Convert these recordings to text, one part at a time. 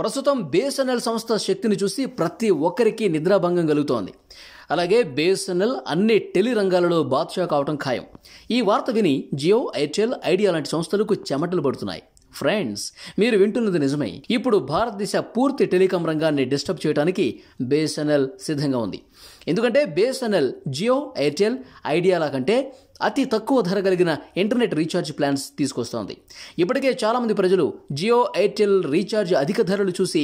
ప్రస్తుతం బిఎస్ఎన్ఎల్ సంస్థ శక్తిని చూసి ప్రతి ఒక్కరికి నిద్రాభంగం కలుగుతోంది. అలాగే బిఎస్ఎన్ఎల్ అన్ని టెలి రంగాలలో బాద్షా కావటం ఖాయం. ఈ వార్త విని జియో, ఎయిర్టెల్, ఐడియా లాంటి సంస్థలకు చెమటలు పడుతున్నాయి. ఫ్రెండ్స్, మీరు వింటున్నది నిజమే. ఇప్పుడు భారతదేశ పూర్తి టెలికాం రంగాన్ని డిస్టర్బ్ చేయడానికి బిఎస్ఎన్ఎల్ సిద్ధంగా ఉంది. ఎందుకంటే బిఎస్ఎన్ఎల్ జియో, ఎయిర్టెల్, ఐడియాల కంటే అతి తక్కువ ధర కలిగిన ఇంటర్నెట్ రీఛార్జ్ ప్లాన్స్ తీసుకొస్తోంది. ఇప్పటికే చాలామంది ప్రజలు జియో, ఎయిర్టెల్ రీఛార్జ్ అధిక ధరలు చూసి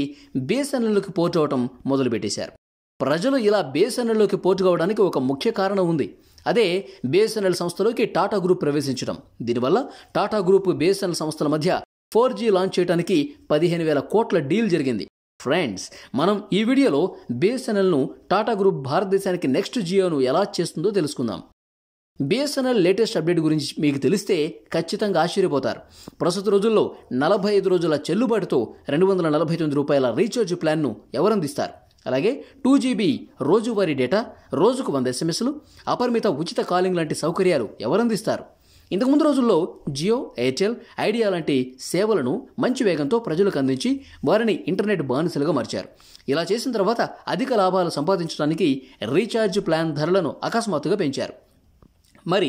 బిఎస్ఎన్ఎల్లోకి పోర్ట్ అవడం మొదలుపెట్టేశారు. ప్రజలు ఇలా బిఎస్ఎన్ఎల్లోకి పోర్ట్ కావడానికి ఒక ముఖ్య కారణం ఉంది. అదే బిఎస్ఎన్ఎల్ సంస్థలోకి టాటా గ్రూప్ ప్రవేశించడం. దీనివల్ల టాటా గ్రూప్ బిఎస్ఎన్ఎల్ సంస్థల మధ్య 4G లాంచ్ చేయడానికి 15,000 కోట్ల డీల్ జరిగింది. ఫ్రెండ్స్, మనం ఈ వీడియోలో బిఎస్ఎన్ఎల్ను టాటా గ్రూప్ భారతదేశానికి నెక్స్ట్ జియోను ఎలా చేస్తుందో తెలుసుకుందాం. బిఎస్ఎన్ఎల్ లేటెస్ట్ అప్డేట్ గురించి మీకు తెలిస్తే ఖచ్చితంగా ఆశ్చర్యపోతారు. ప్రస్తుత రోజుల్లో 45 రోజుల చెల్లుబాటుతో ₹249 రీఛార్జ్ ప్లాన్ను ఎవరందిస్తారు? అలాగే 2GB రోజువారీ డేటా, రోజుకు 100 SMSలు, అపరిమిత ఉచిత కాలింగ్ లాంటి సౌకర్యాలు ఎవరందిస్తారు? ఇంతకుముందు రోజుల్లో జియో, ఎయిర్టెల్, ఐడియా లాంటి సేవలను మంచి వేగంతో ప్రజలకు అందించి వారిని ఇంటర్నెట్ బానిసలుగా మార్చారు. ఇలా చేసిన తర్వాత అధిక లాభాలు సంపాదించడానికి రీఛార్జ్ ప్లాన్ ధరలను అకస్మాత్తుగా పెంచారు. మరి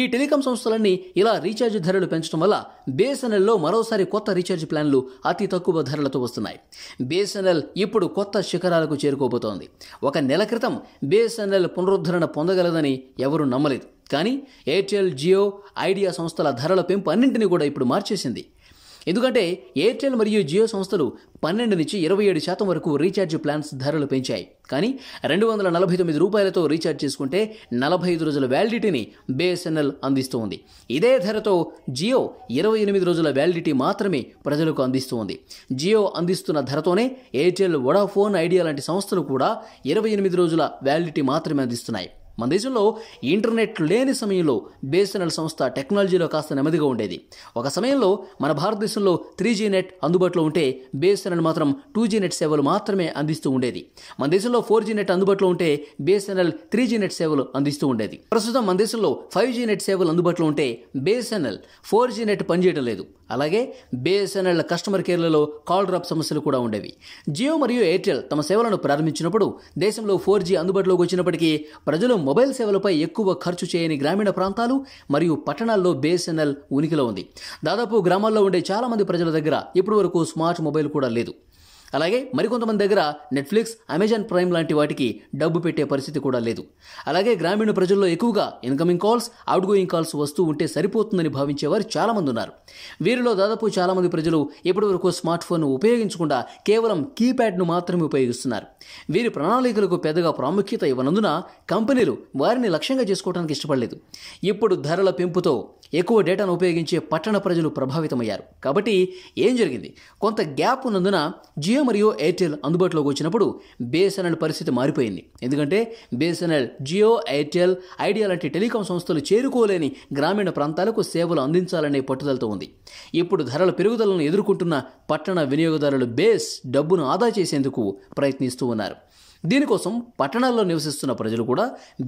ఈ టెలికాం సంస్థలన్నీ ఇలా రీఛార్జ్ ధరలు పెంచడం వల్ల బిఎస్ఎన్ఎల్లో మరోసారి కొత్త రీఛార్జ్ ప్లాన్లు అతి తక్కువ ధరలతో వస్తున్నాయి. బిఎస్ఎన్ఎల్ ఇప్పుడు కొత్త శిఖరాలకు చేరుకోబోతోంది. ఒక నెల క్రితం బిఎస్ఎన్ఎల్ పునరుద్ధరణ పొందగలదని ఎవరూ నమ్మలేదు. కానీ ఎయిర్టెల్, జియో, ఐడియా సంస్థల ధరల పెంపు అన్నింటినీ కూడా ఇప్పుడు మార్చేసింది. ఎందుకంటే ఎయిర్టెల్ మరియు జియో సంస్థలు 12 నుంచి 27% వరకు రీఛార్జ్ ప్లాన్స్ ధరలు పెంచాయి. కానీ ₹249 రీఛార్జ్ చేసుకుంటే 45 రోజుల వ్యాలిడిటీని బిఎస్ఎన్ఎల్ అందిస్తూ ఉంది. ఇదే ధరతో జియో 28 రోజుల వ్యాలిడిటీ మాత్రమే ప్రజలకు అందిస్తూ ఉంది. జియో అందిస్తున్న ధరతోనే ఎయిర్టెల్, వొడాఫోన్, ఐడియా లాంటి సంస్థలు కూడా 28 రోజుల వ్యాలిడిటీ మాత్రమే అందిస్తున్నాయి. మన దేశంలో ఇంటర్నెట్ లేని సమయంలో బిఎస్ఎన్ఎల్ సంస్థ టెక్నాలజీలో కాస్త నెమ్మదిగా ఉండేది. ఒక సమయంలో మన భారతదేశంలో 3G నెట్ అందుబాటులో ఉంటే బిఎస్ఎన్ఎల్ మాత్రం 2G నెట్ సేవలు మాత్రమే అందిస్తూ ఉండేది. మన దేశంలో 4G నెట్ అందుబాటులో ఉంటే బిఎస్ఎన్ఎల్ 3G నెట్ సేవలు అందిస్తూ ఉండేది. ప్రస్తుతం మన దేశంలో 5G నెట్ సేవలు అందుబాటులో ఉంటే బిఎస్ఎన్ఎల్ 4G నెట్ పనిచేయడం లేదు. అలాగే బిఎస్ఎన్ఎల్ కస్టమర్ కేర్లలో కాల్ డ్రాప్ సమస్యలు కూడా ఉండేవి. జియో మరియు ఎయిర్టెల్ తమ సేవలను ప్రారంభించినప్పుడు దేశంలో 4G అందుబాటులోకి వచ్చినప్పటికీ ప్రజలు మొబైల్ సేవలపై ఎక్కువ ఖర్చు చేయని గ్రామీణ ప్రాంతాలు మరియు పట్టణాల్లో బిఎస్ఎన్ఎల్ ఉనికిలో ఉంది. దాదాపు గ్రామాల్లో ఉండే చాలా మంది ప్రజల దగ్గర ఇప్పటి వరకు స్మార్ట్ మొబైల్ కూడా లేదు. అలాగే మరికొంతమంది దగ్గర నెట్ఫ్లిక్స్, అమెజాన్ ప్రైమ్ లాంటి వాటికి డబ్బు పెట్టే పరిస్థితి కూడా లేదు. అలాగే గ్రామీణ ప్రజల్లో ఎక్కువగా incoming calls, out going calls వస్తూ ఉంటే సరిపోతుందని భావించేవారు చాలామంది ఉన్నారు. వీరిలో దాదాపు చాలామంది ప్రజలు ఇప్పటివరకు స్మార్ట్ ఫోన్ ఉపయోగించకుండా కేవలం కీప్యాడ్ను మాత్రమే ఉపయోగిస్తున్నారు. వీరి ప్రణాళికలకు పెద్దగా ప్రాముఖ్యత ఇవ్వనందున కంపెనీలు వారిని లక్ష్యంగా చేసుకోవడానికి ఇష్టపడలేదు. ఇప్పుడు ధరల పెంపుతో ఎక్కువ డేటాను ఉపయోగించే పట్టణ ప్రజలు ప్రభావితమయ్యారు. కాబట్టి ఏం జరిగింది? కొంత గ్యాప్ ఉన్నందున జియో మరియు ఎయిర్టెల్ అందుబాటులోకి వచ్చినప్పుడు బిఎస్ఎన్ఎల్ పరిస్థితి మారిపోయింది. ఎందుకంటే బిఎస్ఎన్ఎల్ జియో, ఎయిర్టెల్, ఐడియా లాంటి టెలికాం సంస్థలు చేరుకోలేని గ్రామీణ ప్రాంతాలకు సేవలు అందించాలనే పట్టుదలతో ఉంది. ఇప్పుడు ధరల పెరుగుదలను ఎదుర్కొంటున్న పట్టణ వినియోగదారులు డబ్బును ఆదా చేసేందుకు ప్రయత్నిస్తూ ఉన్నారు. దీనికోసం పట్టణాల్లో నివసిస్తున్న ప్రజలు కూడా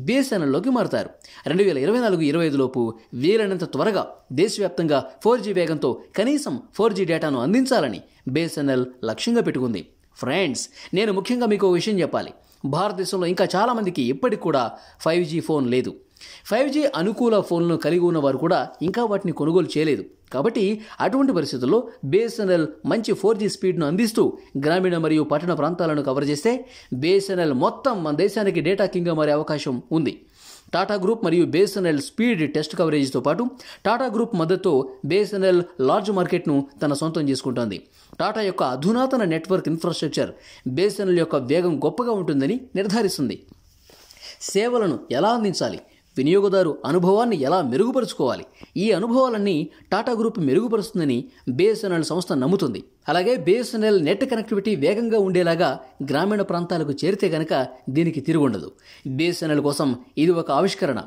బిఎస్ఎన్ఎల్లోకి మారుతారు. 2024-25 లోపు వీలైనంత త్వరగా దేశవ్యాప్తంగా 4G వేగంతో కనీసం 4G డేటాను అందించాలని బిఎస్ఎన్ఎల్ లక్ష్యంగా పెట్టుకుంది. ఫ్రెండ్స్, నేను ముఖ్యంగా మీకు ఒక విషయం చెప్పాలి. భారతదేశంలో ఇంకా చాలామందికి ఇప్పటికి కూడా 5G ఫోన్ లేదు. 5G అనుకూల ఫోన్లను కలిగి ఉన్నవారు కూడా ఇంకా వాటిని కొనుగోలు చేయలేదు. కాబట్టి అటువంటి పరిస్థితుల్లో బిఎస్ఎన్ఎల్ మంచి 4G స్పీడ్ను అందిస్తూ గ్రామీణ మరియు పట్టణ ప్రాంతాలను కవర్ చేస్తే బిఎస్ఎన్ఎల్ మొత్తం మన దేశానికి డేటా కింగ్గా మారే అవకాశం ఉంది. టాటా గ్రూప్ మరియు బిఎస్ఎన్ఎల్ స్పీడ్ టెస్ట్ కవరేజ్తో పాటు టాటా గ్రూప్ మద్దతుతో బిఎస్ఎన్ఎల్ లార్జ్ మార్కెట్ను తన సొంతం చేసుకుంటోంది. టాటా యొక్క అధునాతన నెట్వర్క్ ఇన్ఫ్రాస్ట్రక్చర్ బిఎస్ఎన్ఎల్ యొక్క వేగం గొప్పగా ఉంటుందని నిర్ధారిస్తుంది. సేవలను ఎలా అందించాలి, వినియోగదారు అనుభవాన్ని ఎలా మెరుగుపరుచుకోవాలి, ఈ అనుభవాలన్నీ టాటా గ్రూప్ మెరుగుపరుస్తుందని బిఎస్ఎన్ఎల్ సంస్థ నమ్ముతుంది. అలాగే బిఎస్ఎన్ఎల్ నెట్ కనెక్టివిటీ వేగంగా ఉండేలాగా గ్రామీణ ప్రాంతాలకు చేరితే గనక దీనికి తిరుగుండదు. బిఎస్ఎన్ఎల్ కోసం ఇది ఒక ఆవిష్కరణ.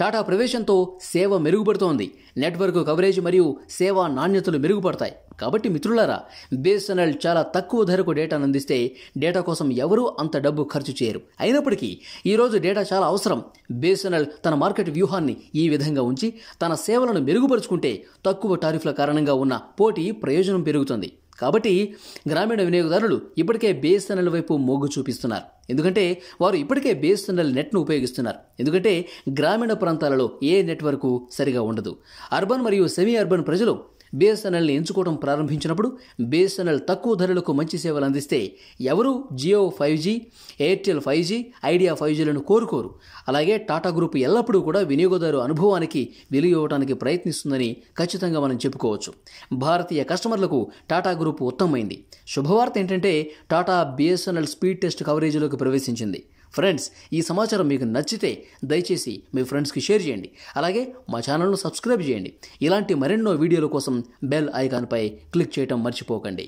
టాటా ప్రవేశంతో సేవ మెరుగుపడుతోంది. నెట్వర్క్ కవరేజ్ మరియు సేవా నాణ్యతలు మెరుగుపడతాయి. కాబట్టి మిత్రులారా, బిఎస్ఎన్ఎల్ చాలా తక్కువ ధరకు డేటాను అందిస్తే డేటా కోసం ఎవరూ అంత డబ్బు ఖర్చు చేయరు. అయినప్పటికీ ఈరోజు డేటా చాలా అవసరం. బిఎస్ఎన్ఎల్ తన మార్కెట్ వ్యూహాన్ని ఈ విధంగా ఉంచి తన సేవలను మెరుగుపరుచుకుంటే తక్కువ టారిఫ్ల కారణంగా ఉన్న పోటీ ప్రయోజనం పెరుగుతుంది. కాబట్టి గ్రామీణ వినియోగదారులు ఇప్పటికే BSNL వైపు మొగ్గు చూపిస్తున్నారు. ఎందుకంటే వారు ఇప్పటికే BSNL నెట్ను ఉపయోగిస్తున్నారు. ఎందుకంటే గ్రామీణ ప్రాంతాలలో ఏ నెట్వర్క్ సరిగా ఉండదు. అర్బన్ మరియు సెమీ అర్బన్ ప్రజలు BSNLని ఎంచుకోవడం ప్రారంభించినప్పుడు BSNL తక్కువ ధరలకు మంచి సేవలు అందిస్తే ఎవరు Jio 5G, Airtel 5G, idea 5Gలను కోరుకోరు. అలాగే టాటా గ్రూప్ ఎల్లప్పుడూ కూడా వినియోగదారు అనుభవానికి విలువ ఇవ్వడానికి ప్రయత్నిస్తుందని ఖచ్చితంగా మనం చెప్పుకోవచ్చు. భారతీయ కస్టమర్లకు టాటా గ్రూప్ ఉత్తమమైంది. శుభవార్త ఏంటంటే టాటా BSNL స్పీడ్ టెస్ట్ కవరేజీలోకి ప్రవేశించింది. ఫ్రెండ్స్, ఈ సమాచారం మీకు నచ్చితే దయచేసి మీ ఫ్రెండ్స్కి షేర్ చేయండి. అలాగే మా ఛానల్ను సబ్స్క్రైబ్ చేయండి. ఇలాంటి మరెన్నో వీడియోల కోసం బెల్ ఐకాన్పై క్లిక్ చేయడం మర్చిపోకండి.